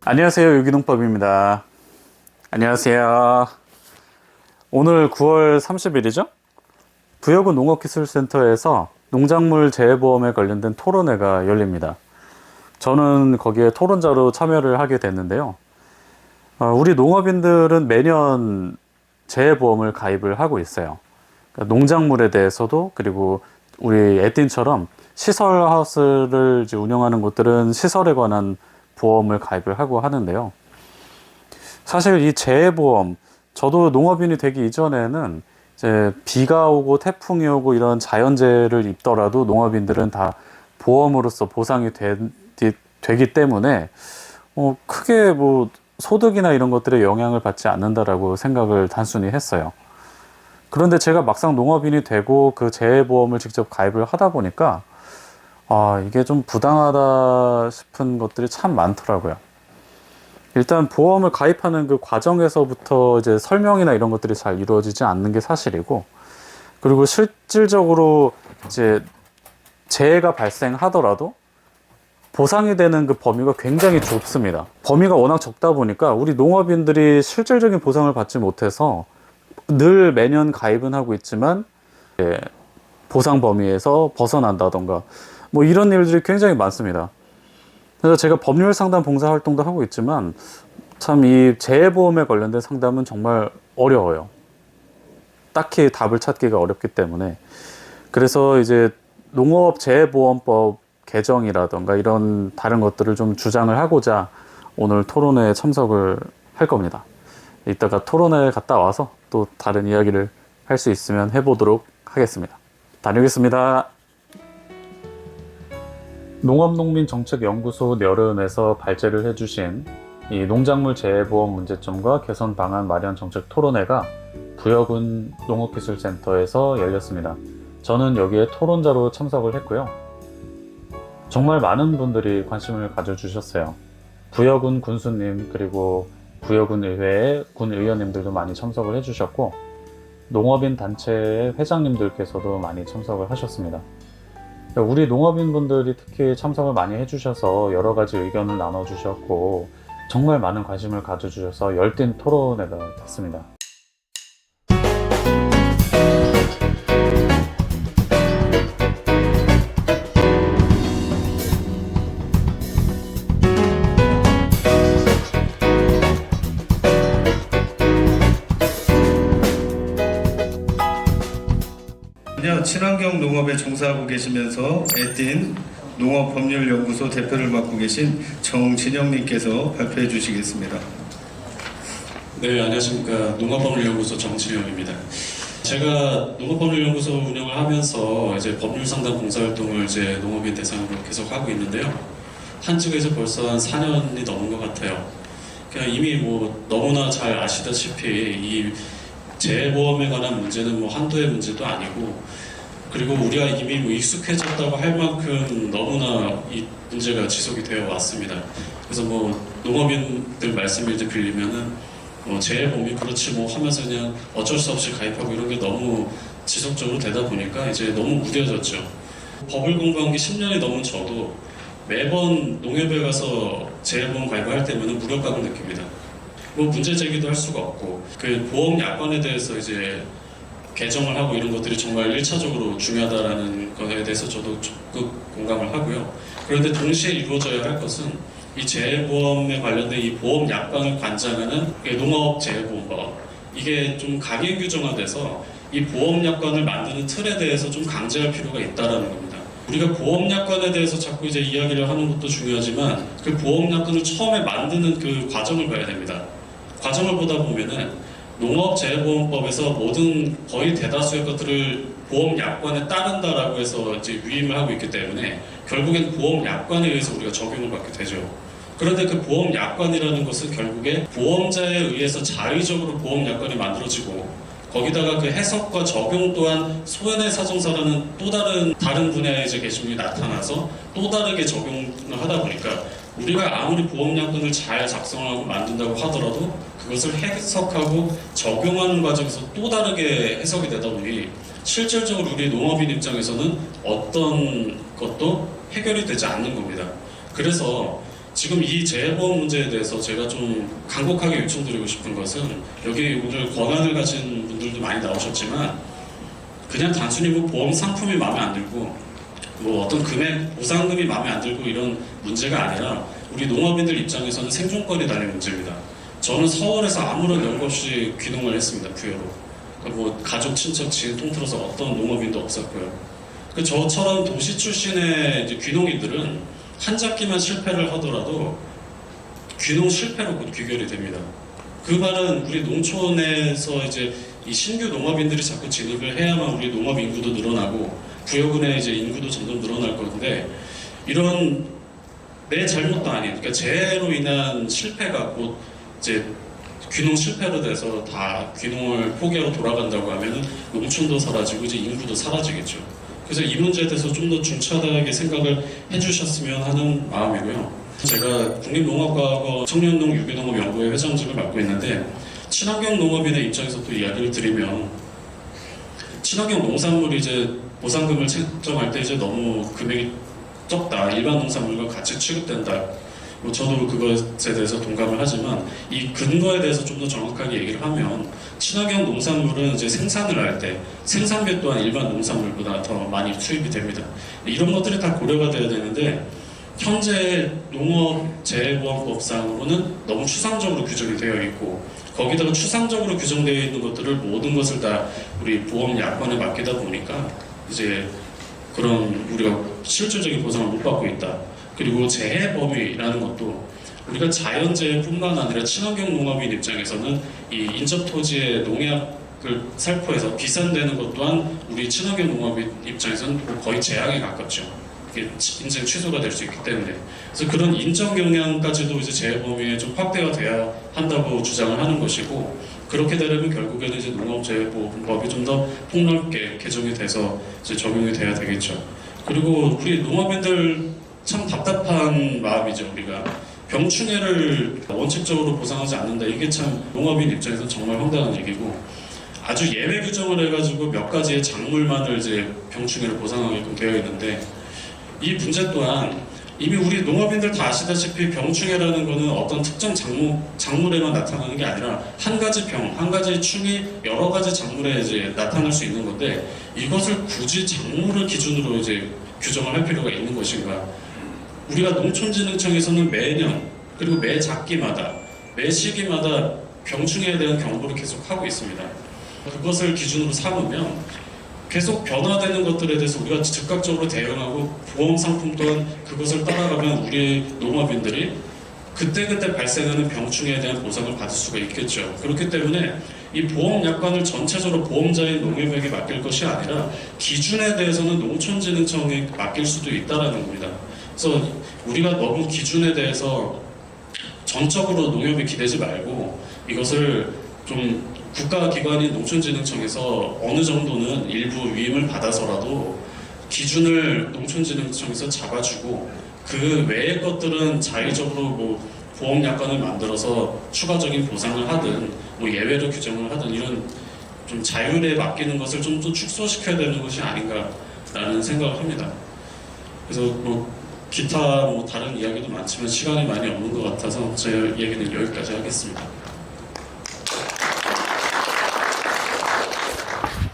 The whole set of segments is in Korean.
안녕하세요. 유기농법입니다. 안녕하세요. 오늘 9월 30일이죠? 부여구 농업기술센터에서 농작물 재해보험에 관련된 토론회가 열립니다. 저는 거기에 토론자로 참여를 하게 됐는데요. 우리 농업인들은 매년 재해보험을 가입을 하고 있어요. 그러니까 농작물에 대해서도, 그리고 우리 에딘처럼 시설하우스를 운영하는 곳들은 시설에 관한 보험을 가입을 하고 하는데요. 사실 이 재해보험, 저도 농업인이 되기 이전에는 이제 비가 오고 태풍이 오고 이런 자연재해를 입더라도 농업인들은 다 보험으로서 보상이 되기 때문에 크게 뭐 소득이나 이런 것들에 영향을 받지 않는다라고 생각을 단순히 했어요. 그런데 제가 막상 농업인이 되고 그 재해보험을 직접 가입을 하다 보니까 이게 좀 부당하다 싶은 것들이 참 많더라고요. 일단 보험을 가입하는 그 과정에서부터 이제 설명이나 이런 것들이 잘 이루어지지 않는 게 사실이고, 그리고 실질적으로 이제 재해가 발생하더라도 보상이 되는 그 범위가 굉장히 좁습니다. 범위가 워낙 적다 보니까 우리 농업인들이 실질적인 보상을 받지 못해서 늘 매년 가입은 하고 있지만 보상 범위에서 벗어난다던가 뭐 이런 일들이 굉장히 많습니다. 그래서 제가 법률 상담 봉사 활동도 하고 있지만 참 이 재해보험에 관련된 상담은 정말 어려워요. 딱히 답을 찾기가 어렵기 때문에. 그래서 이제 농업재해보험법 개정이라던가 이런 다른 것들을 좀 주장을 하고자 오늘 토론회에 참석을 할 겁니다. 이따가 토론회 갔다 와서 또 다른 이야기를 할 수 있으면 해보도록 하겠습니다. 다녀오겠습니다. 농업농민정책연구소 녀름에서 발제를 해주신 이 농작물 재해보험 문제점과 개선 방안 마련 정책 토론회가 부여군 농업기술센터에서 열렸습니다. 저는 여기에 토론자로 참석을 했고요. 정말 많은 분들이 관심을 가져주셨어요. 부여군 군수님, 그리고 부여군 의회의 군 의원님들도 많이 참석을 해주셨고, 농업인 단체의 회장님들께서도 많이 참석을 하셨습니다. 우리 농업인분들이 특히 참석을 많이 해주셔서 여러 가지 의견을 나눠주셨고 정말 많은 관심을 가져주셔서 열띤 토론회가 됐습니다. 친환경 농업에 종사하고 계시면서 에딘 농업법률연구소 대표를 맡고 계신 정진영님께서 발표해 주시겠습니다. 네, 안녕하십니까. 농업법률연구소 정진영입니다. 제가 농업법률연구소 운영을 하면서 이제 법률 상담 봉사활동을 이제 농업인 대상으로 계속 하고 있는데요. 한직에서 벌써 한 4년이 넘은 것 같아요. 그냥 이미 뭐 너무나 잘 아시다시피 이 재해보험에 관한 문제는 뭐 한도의 문제도 아니고, 그리고 우리가 이미 뭐 익숙해졌다고 할 만큼 너무나 이 문제가 지속이 되어 왔습니다. 그래서 뭐 농업인들 말씀을 이제 빌리면은 재해보험이 그렇지 뭐 하면서 그냥 어쩔 수 없이 가입하고 이런 게 너무 지속적으로 되다 보니까 이제 너무 무뎌졌죠. 법을 공부한 게 10년이 넘은 저도 매번 농협에 가서 재해보험 가입할 때면은 무력감을 느낍니다. 뭐 문제 제기도 할 수가 없고, 그 보험 약관에 대해서 이제 개정을 하고 이런 것들이 정말 1차적으로 중요하다라는 것에 대해서 저도 적극 공감을 하고요. 그런데 동시에 이루어져야 할 것은 이 재해보험에 관련된 이 보험 약관을 관장하는 농업재해보험법, 이게 좀 강행 규정화돼서 이 보험 약관을 만드는 틀에 대해서 좀 강제할 필요가 있다라는 겁니다. 우리가 보험 약관에 대해서 자꾸 이제 이야기를 하는 것도 중요하지만 그 보험 약관을 처음에 만드는 그 과정을 봐야 됩니다. 과정을 보다 보면은 농업재해보험법에서 모든 거의 대다수의 것들을 보험 약관에 따른다라고 해서 이제 위임을 하고 있기 때문에 결국엔 보험 약관에 의해서 우리가 적용을 받게 되죠. 그런데 그 보험 약관이라는 것은 결국에 보험자에 의해서 자의적으로 보험 약관이 만들어지고, 거기다가 그 해석과 적용 또한 소연의 사정사라는 또 다른 분야에 이제 계신 분이 나타나서 또 다르게 적용을 하다 보니까 우리가 아무리 보험 약관을 잘 작성하고 만든다고 하더라도 그것을 해석하고 적용하는 과정에서 또 다르게 해석이 되다 보니 실질적으로 우리 농업인 입장에서는 어떤 것도 해결이 되지 않는 겁니다. 그래서 지금 이 재해보험 문제에 대해서 제가 좀 간곡하게 요청드리고 싶은 것은 여기 오늘 권한을 가진 분들도 많이 나오셨지만 그냥 단순히 뭐 보험 상품이 마음에 안 들고 뭐 어떤 금액 보상금이 마음에 안 들고 이런 문제가 아니라 우리 농업인들 입장에서는 생존권이 달린 문제입니다. 저는 서울에서 아무런 연고 없이 귀농을 했습니다. 부여로. 그러니까 뭐 가족, 친척, 지인 통틀어서 어떤 농업인도 없었고요. 그 저처럼 도시 출신의 이제 귀농인들은 한 잡기만 실패를 하더라도 귀농 실패로 곧 귀결이 됩니다. 그 말은 우리 농촌에서 이제 이 신규 농업인들이 자꾸 진입을 해야만 우리 농업 인구도 늘어나고 부여군의 이제 인구도 점점 늘어날 건데 이런 내 잘못도 아닌 그러니까 재해로 인한 실패가 곧 이제 귀농 실패로 돼서 다 귀농을 포기하고 돌아간다고 하면은 농촌도 사라지고 이제 인구도 사라지겠죠. 그래서 이 문제에 대해서 좀 더 중차대하게 생각을 해주셨으면 하는 마음이고요. 제가 국립농업과학원 청년농 유기농업연구회 회장직을 맡고 있는데 친환경 농업인의 입장에서 또 이야기를 드리면 친환경 농산물이 이제 보상금을 책정할 때 이제 너무 금액이 적다. 일반 농산물과 같이 취급된다. 뭐 저도 그것에 대해서 동감을 하지만 이 근거에 대해서 좀 더 정확하게 얘기를 하면 친환경 농산물은 이제 생산을 할 때 생산비 또한 일반 농산물보다 더 많이 수입이 됩니다. 이런 것들이 다 고려가 돼야 되는데 현재 농업재해보험법상으로는 너무 추상적으로 규정이 되어 있고 거기다가 추상적으로 규정되어 있는 것들을 모든 것을 다 우리 보험 약관에 맡기다 보니까 이제 그런 우리가 실질적인 보상을 못 받고 있다. 그리고 재해 범위라는 것도 우리가 자연재해뿐만 아니라 친환경 농업인 입장에서는 이 인접토지의 농약을 살포해서 비산되는 것 또한 우리 친환경 농업인 입장에서는 거의 재앙에 가깝죠. 이게 인증 취소가 될 수 있기 때문에 그래서 그런 인정 경향까지도 이제 재해 범위에 좀 확대가 돼야 한다고 주장을 하는 것이고 그렇게 되려면 결국에는 이제 농업재해보험법이 좀 더 폭넓게 개정이 돼서 이제 적용이 돼야 되겠죠. 그리고 우리 농업인들 참 답답한 마음이죠. 우리가 병충해를 원칙적으로 보상하지 않는다. 이게 참 농업인 입장에서 정말 황당한 얘기고 아주 예외 규정을 해가지고 몇 가지의 작물만을 이제 병충해를 보상하게끔 되어 있는데 이 문제 또한 이미 우리 농업인들 다 아시다시피 병충해라는 거는 어떤 특정 작물에만 나타나는 게 아니라 한 가지 병, 한 가지 충이 여러 가지 작물에 이제 나타날 수 있는 건데 이것을 굳이 작물을 기준으로 이제 규정을 할 필요가 있는 것인가? 우리가 농촌진흥청에서는 매년 그리고 매 작기마다 매 시기마다 병충해에 대한 경보를 계속 하고 있습니다. 그것을 기준으로 삼으면 계속 변화되는 것들에 대해서 우리가 즉각적으로 대응하고 보험 상품 또한 그것을 따라가면 우리 농업인들이 그때그때 발생하는 병충해에 대한 보상을 받을 수가 있겠죠. 그렇기 때문에 이 보험 약관을 전체적으로 보험자인 농협에게 맡길 것이 아니라 기준에 대해서는 농촌진흥청에 맡길 수도 있다는 겁니다. 그래서 우리가 너무 기준에 대해서 전적으로 농협에 기대지 말고 이것을 좀 국가기관인 농촌진흥청에서 어느 정도는 일부 위임을 받아서라도 기준을 농촌진흥청에서 잡아주고 그 외의 것들은 자의적으로 뭐 보험약관을 만들어서 추가적인 보상을 하든 뭐 예외로 규정을 하든 이런 좀 자율에 맡기는 것을 좀 더 축소시켜야 되는 것이 아닌가라는 생각을 합니다. 그래서 뭐 기타 뭐 다른 이야기도 많지만 시간이 많이 없는 것 같아서 제 얘기는 여기까지 하겠습니다.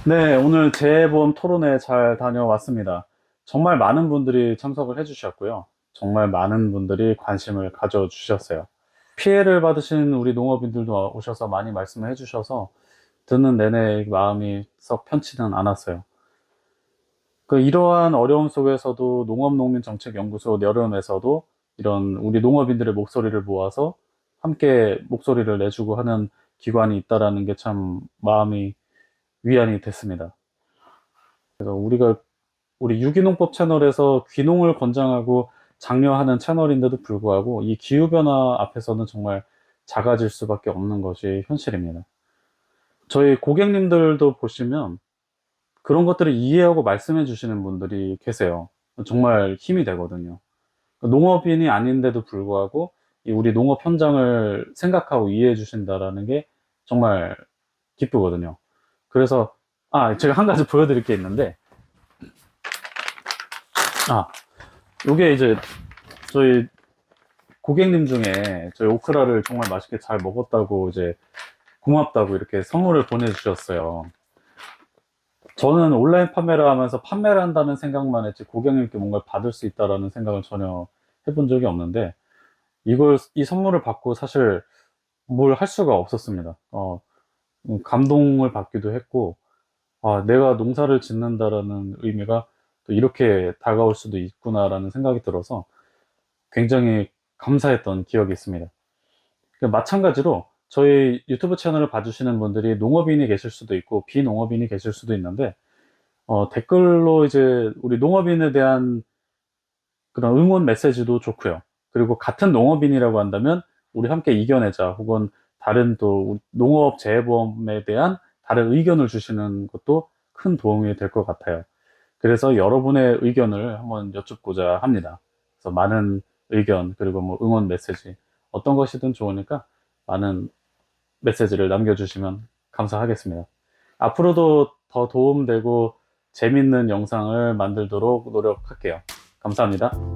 네, 오늘 재해보험 토론회 잘 다녀왔습니다. 정말 많은 분들이 참석을 해주셨고요. 정말 많은 분들이 관심을 가져주셨어요. 피해를 받으신 우리 농업인들도 오셔서 많이 말씀을 해주셔서 듣는 내내 마음이 썩 편치는 않았어요. 이러한 어려움 속에서도 농업농민정책연구소 여름에서도 이런 우리 농업인들의 목소리를 모아서 함께 목소리를 내주고 하는 기관이 있다라는 게 참 마음이 위안이 됐습니다. 그래서 우리 유기농법 채널에서 귀농을 권장하고 장려하는 채널인데도 불구하고 이 기후변화 앞에서는 정말 작아질 수밖에 없는 것이 현실입니다. 저희 고객님들도 보시면 그런 것들을 이해하고 말씀해 주시는 분들이 계세요. 정말 힘이 되거든요. 농업인이 아닌데도 불구하고 우리 농업 현장을 생각하고 이해해 주신다라는 게 정말 기쁘거든요. 그래서 제가 한 가지 보여드릴 게 있는데 요게 이제 저희 고객님 중에 저희 오크라를 정말 맛있게 잘 먹었다고 이제 고맙다고 이렇게 선물을 보내주셨어요. 저는 온라인 판매를 하면서 판매를 한다는 생각만 했지 고객님께 뭔가를 받을 수 있다라는 생각을 전혀 해본 적이 없는데 이 선물을 받고 사실 뭘 할 수가 없었습니다. 감동을 받기도 했고, 내가 농사를 짓는다라는 의미가 또 이렇게 다가올 수도 있구나라는 생각이 들어서 굉장히 감사했던 기억이 있습니다. 마찬가지로 저희 유튜브 채널을 봐주시는 분들이 농업인이 계실 수도 있고 비농업인이 계실 수도 있는데 댓글로 이제 우리 농업인에 대한 그런 응원 메시지도 좋고요. 그리고 같은 농업인이라고 한다면 우리 함께 이겨내자 혹은 다른 또 농업 재해보험에 대한 다른 의견을 주시는 것도 큰 도움이 될 것 같아요. 그래서 여러분의 의견을 한번 여쭙고자 합니다. 그래서 많은 의견 그리고 뭐 응원 메시지 어떤 것이든 좋으니까 많은 메시지를 남겨주시면 감사하겠습니다. 앞으로도 더 도움되고 재밌는 영상을 만들도록 노력할게요. 감사합니다.